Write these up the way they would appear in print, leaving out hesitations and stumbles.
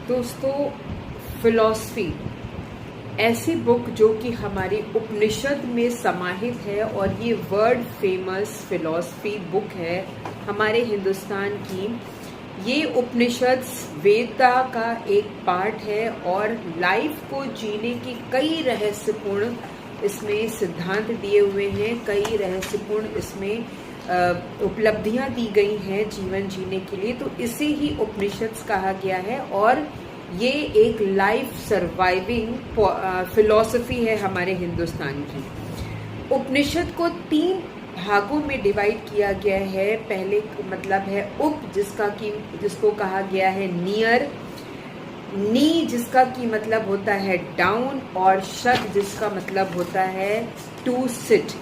दोस्तों, फिलॉसफी ऐसी बुक जो कि हमारी उपनिषद में समाहित है और ये वर्ल्ड फेमस फिलॉसफी बुक है हमारे हिंदुस्तान की। ये उपनिषद वेदा का एक पार्ट है और लाइफ को जीने की कई रहस्यपूर्ण इसमें सिद्धांत दिए हुए हैं, कई रहस्यपूर्ण इसमें उपलब्धियां दी गई हैं जीवन जीने के लिए। तो इसे ही उपनिषद कहा गया है और ये एक लाइफ सर्वाइविंग फिलॉसफी है हमारे हिंदुस्तान की। उपनिषद को 3 भागों में डिवाइड किया गया है। पहले मतलब है उप, जिसको कहा गया है नियर, नी जिसका की मतलब होता है डाउन, और शत जिसका मतलब होता है टू सिट।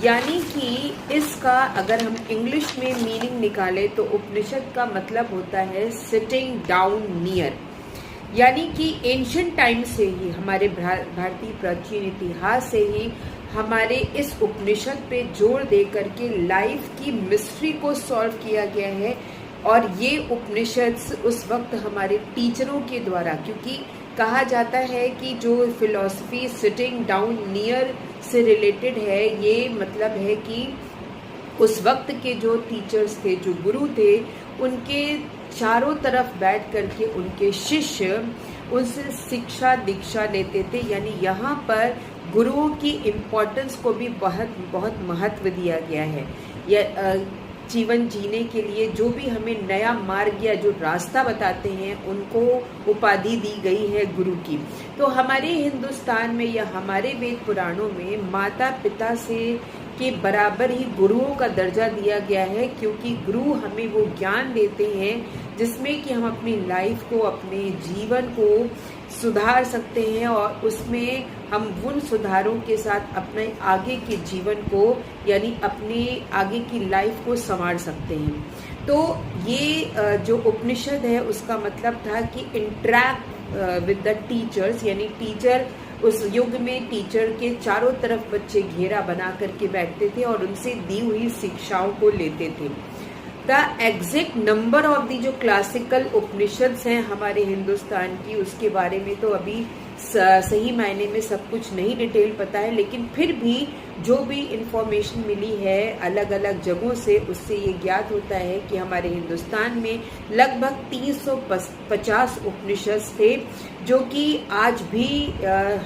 यानी कि इसका अगर हम इंग्लिश में मीनिंग निकालें तो उपनिषद का मतलब होता है सिटिंग डाउन नियर। यानी कि एंशिएंट टाइम से ही, हमारे भारतीय प्राचीन इतिहास से ही हमारे इस उपनिषद पे जोर दे करके लाइफ की मिस्ट्री को सॉल्व किया गया है। और ये उपनिषद उस वक्त हमारे टीचरों के द्वारा, क्योंकि कहा जाता है कि जो फिलॉसफी सिटिंग डाउन नियर से रिलेटेड है, ये मतलब है कि उस वक्त के जो टीचर्स थे, जो गुरु थे, उनके चारों तरफ बैठ करके उनके शिष्य उनसे शिक्षा दीक्षा लेते थे। यानी यहाँ पर गुरुओं की इम्पोर्टेंस को भी बहुत बहुत महत्व दिया गया है। जीवन जीने के लिए जो भी हमें नया मार्ग या जो रास्ता बताते हैं, उनको उपाधि दी गई है गुरु की। तो हमारे हिंदुस्तान में या हमारे वेद पुराणों में माता पिता से के बराबर ही गुरुओं का दर्जा दिया गया है, क्योंकि गुरु हमें वो ज्ञान देते हैं जिसमें कि हम अपनी लाइफ को, अपने जीवन को सुधार सकते हैं और उसमें हम उन सुधारों के साथ अपने आगे के जीवन को, यानी अपने आगे की लाइफ को संवार सकते हैं। तो ये जो उपनिषद है उसका मतलब था कि इंटरैक्ट विद द टीचर्स, यानी टीचर, उस युग में टीचर के चारों तरफ बच्चे घेरा बना करके बैठते थे और उनसे दी हुई शिक्षाओं को लेते थे। The exact number of the जो क्लासिकल उपनिषद्स हैं हमारे हिंदुस्तान की, उसके बारे में तो अभी सही मायने में सब कुछ नहीं डिटेल पता है, लेकिन फिर भी जो भी इंफॉर्मेशन मिली है अलग अलग जगहों से, उससे ये ज्ञात होता है कि हमारे हिंदुस्तान में लगभग 350 उपनिषद थे, जो कि आज भी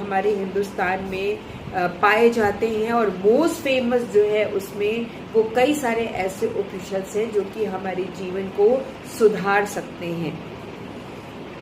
हमारे हिंदुस्तान में पाए जाते हैं। और मोस्ट फेमस जो है उसमें वो कई सारे ऐसे उपनिषद हैं जो कि हमारे जीवन को सुधार सकते हैं।